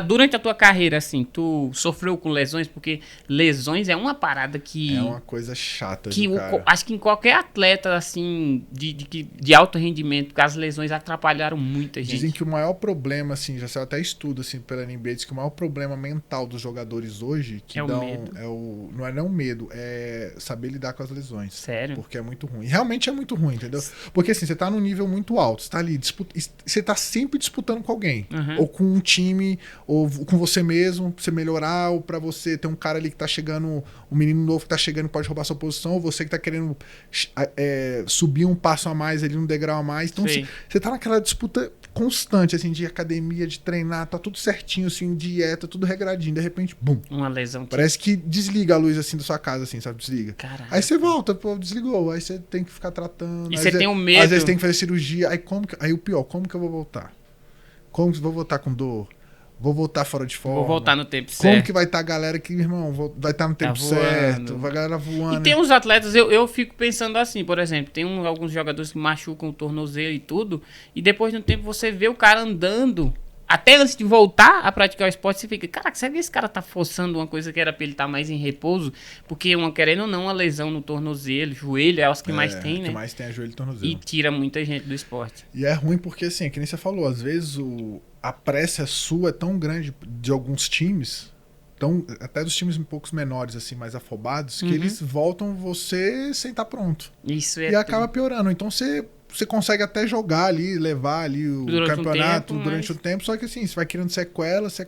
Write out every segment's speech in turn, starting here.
durante a tua carreira, assim, tu sofreu com lesões? Porque lesões é uma parada que... É uma coisa chata, que cara. acho que em qualquer atleta, assim, de alto rendimento, as lesões atrapalharam muita gente. Dizem que o maior problema, assim, já saiu até estudo, assim, pela NBA, diz que o maior problema mental dos jogadores hoje, que o medo. Não é não medo, é saber lidar com as lesões. Sério? Porque é muito ruim. Realmente é muito ruim, entendeu? Porque, assim, você tá num nível muito alto, você tá ali, você tá sempre disputando com alguém. Uhum. Ou com um time, ou com você mesmo, pra você melhorar, ou pra você ter um cara ali que tá chegando, um menino novo que tá chegando e pode roubar sua posição, ou você que tá querendo subir um passo a mais ali, um degrau a mais. Então, você tá naquela disputa constante, assim, de academia, de treinar, tá tudo certinho, assim, dieta, tudo regradinho. De repente, bum. Uma lesão. Parece que desliga a luz, assim, da sua casa, assim, sabe? Desliga. Caraca. Aí você volta, pô, desligou. Aí você tem que ficar tratando. E você tem um medo. Às vezes tem que fazer cirurgia. Aí o pior, como que eu vou voltar? Como que eu vou voltar com dor? Vou voltar fora de forma. Vou voltar no tempo certo. Como que vai estar a galera que, irmão, vai estar no tempo certo, vai a galera voando. E tem uns atletas, eu fico pensando assim, por exemplo, tem alguns jogadores que machucam o tornozelo e tudo, e depois de um tempo você vê o cara andando, até antes de voltar a praticar o esporte, você fica, caraca, será que esse cara tá forçando uma coisa que era pra ele estar mais em repouso? Porque, querendo ou não, uma lesão no tornozelo, joelho, é os que mais tem, né? O que mais tem é joelho e tornozelo. E tira muita gente do esporte. E é ruim porque, assim, que nem você falou, às vezes a pressa sua é tão grande de alguns times, até dos times um pouco menores, assim, mais afobados, que eles voltam você sem estar pronto. Isso é. E acaba piorando. Então você consegue até jogar ali, levar ali o campeonato durante o tempo, só que assim, você vai criando sequelas.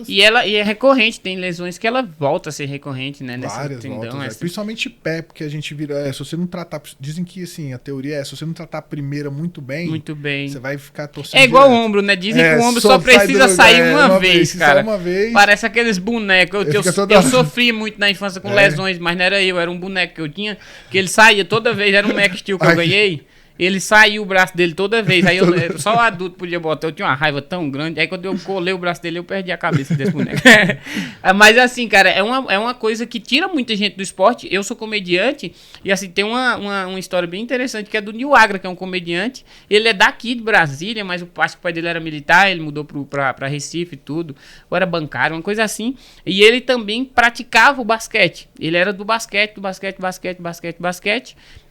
E é recorrente, tem lesões que ela volta a ser recorrente, né? Várias voltas, principalmente pé, porque a gente vira, se você não tratar, dizem que assim, a teoria é, se você não tratar a primeira muito bem, você vai ficar torcendo É igual direto. o ombro, né? Dizem que o ombro só precisa sair uma vez, cara. Uma vez. Parece aqueles bonecos. Eu sofri muito na infância com lesões, mas não era eu, era um boneco que eu tinha, que ele saía toda vez, era um Max Steel que eu ganhei. Ele saiu o braço dele toda vez. Aí só o adulto podia botar. Eu tinha uma raiva tão grande. Aí quando eu colei o braço dele, eu perdi a cabeça desse boneco. Mas assim, cara, é uma coisa que tira muita gente do esporte. Eu sou comediante. E assim, tem uma história bem interessante que é do Nil Agra, que é um comediante. Ele é daqui de Brasília, mas acho que o pai dele era militar. Ele mudou pra Recife e tudo. Ou era bancário, uma coisa assim. E ele também praticava o basquete. Ele era do basquete.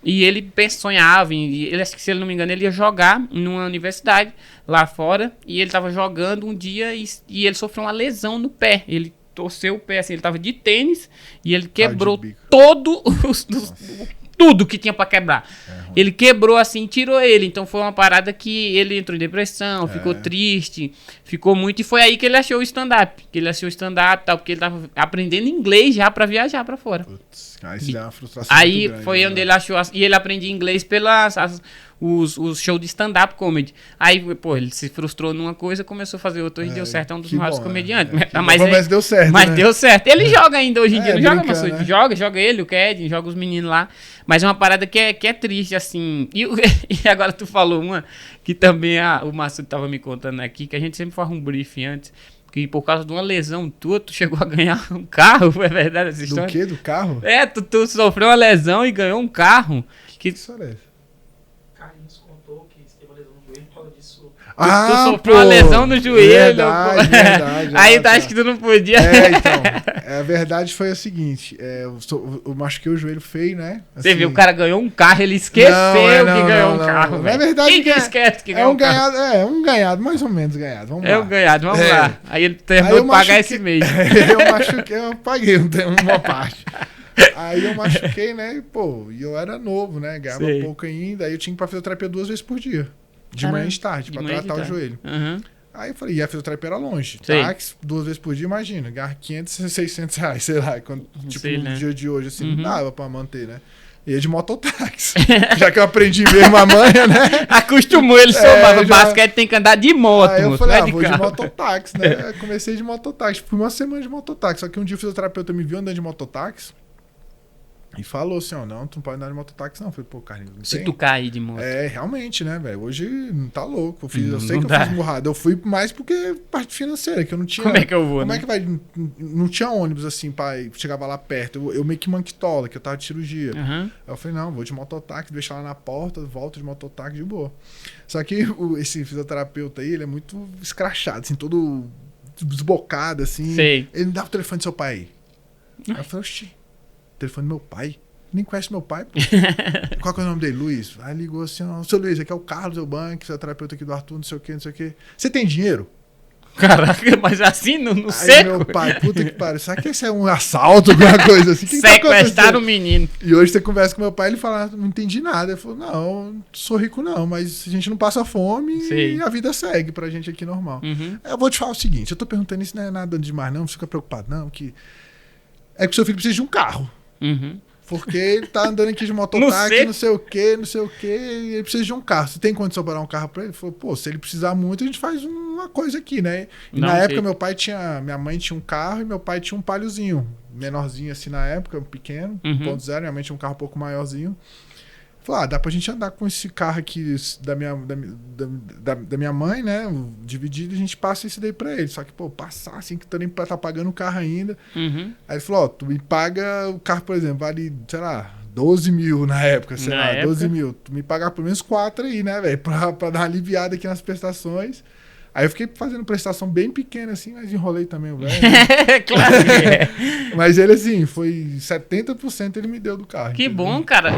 E ele sonhava, ele, acho que se ele não me engano, ele ia jogar numa universidade lá fora, e ele tava jogando um dia e ele sofreu uma lesão no pé. Ele torceu o pé, assim, ele tava de tênis e ele quebrou tudo que tinha pra quebrar. Ele quebrou assim, tirou ele. Então foi uma parada que ele entrou em depressão, ficou triste, ficou muito. E foi aí que ele achou o stand-up. Tal, porque ele tava aprendendo inglês já pra viajar pra fora. Putz, aí isso dá uma frustração aí muito grande, foi onde ele achou. E ele aprendia inglês pelas os shows de stand-up comedy. Aí, pô, ele se frustrou numa coisa, começou a fazer outra e deu certo. É um dos maiores comediantes. Mas deu certo. Mas deu certo. Ele joga ainda hoje em dia. Não joga, mas né? joga ele, o Ked, joga os meninos lá. Mas é uma parada que é triste, assim. E agora tu falou uma que também o Márcio tava me contando aqui, que a gente sempre faz um briefing antes. Que por causa de uma lesão tua, tu chegou a ganhar um carro, é verdade essa história? Do quê? Do carro? É, tu sofreu uma lesão e ganhou um carro. Que história é essa? Carlinhos contou que teve uma lesão no joelho por causa disso. Tu sofreu uma lesão no joelho. Verdade. Aí tu acha que tu não podia. Então, a verdade foi a seguinte, eu machuquei o joelho feio, né? Assim, você viu, o cara ganhou um carro, ele esqueceu que ganhou um carro. É verdade. Quem que esquece que ganhou um carro? Um ganhado, mais ou menos ganhado. Vamos lá. Um ganhado, vamos lá. Aí ele terminou de pagar esse mês. Eu machuquei, eu paguei uma parte. Aí eu machuquei, né? E, pô, eu era novo, né? Ganhava pouco ainda. Aí eu tinha que ir pra fisioterapia 2 vezes por dia. De manhã e de tarde, pra tratar o joelho. Aí eu falei, e a fisioterapia era longe. Táxi, 2 vezes por dia, imagina. Ganhar 500, 600 reais, sei lá. No dia de hoje, assim, não dava pra manter, né? Ia de mototáxi. Já que eu aprendi mesmo a manha, né? Acostumou, ele somava. Basquete tem que andar de moto. Aí eu falei, vou de mototáxi, né? Comecei de mototáxi. Fui uma semana de mototáxi. Só que um dia o fisioterapeuta me viu andando de mototáxi. E falou assim, não, tu não pode andar de mototáxi não. Eu falei, pô, Carlinhos, não Se tem. tu cair de moto. Realmente, né, velho? Hoje não tá louco. Eu sei que eu fiz burrada. Eu fui mais porque parte financeira, que eu não tinha... Como é que eu vou, Como é que vai... Não tinha ônibus, assim, chegava lá perto. Eu meio que manquitola, que eu tava de cirurgia. Aí eu falei, não, vou de mototáxi, deixar lá na porta, volto de mototáxi de boa. Só que esse fisioterapeuta aí, ele é muito escrachado, assim, todo... desbocada, assim. Sei. Ele me dava o telefone do seu pai aí. Aí eu falei, oxi, telefone do meu pai? Nem conhece meu pai, pô. Qual que é o nome dele? Luiz. Aí ligou assim, ó, seu Luiz, aqui é o Carlos Eubank, seu terapeuta aqui do Arthur, não sei o quê, não sei o quê. Você tem dinheiro? Caraca, mas assim, no Aí seco? meu pai, puta que pariu, será que esse é um assalto, alguma coisa assim? Que Sequestraram o menino. E hoje você conversa com meu pai, ele fala, não entendi nada. Ele falou, não sou rico não, mas a gente não passa fome e a vida segue pra gente aqui normal. Eu vou te falar o seguinte, eu tô perguntando isso, não é nada demais não fica preocupado não, que é que o seu filho precisa de um carro. Porque ele tá andando aqui de mototáxi, não sei o quê, e ele precisa de um carro. Você tem condição para dar um carro pra ele? Ele falou, pô, se ele precisar muito, a gente faz uma coisa aqui, né? E na época, minha mãe tinha um carro e meu pai tinha um Paliozinho, menorzinho assim na época, pequeno, 1.0, minha mãe tinha um carro um pouco maiorzinho. Falei, dá pra gente andar com esse carro aqui da minha mãe, né? Dividido, a gente passa esse daí pra ele. Só que, pô, passar assim, que tô nem pra tá pagando o carro ainda. Aí ele falou, tu me paga o carro, por exemplo, vale, sei lá, 12 mil na época, sei lá, 12 mil. Tu me pagar pelo menos 4 aí, né, velho? Pra dar uma aliviada aqui nas prestações. Aí eu fiquei fazendo prestação bem pequena, assim, mas enrolei também o velho. Claro que é. Mas ele, assim, foi 70% ele me deu do carro. Que entendeu? bom, cara.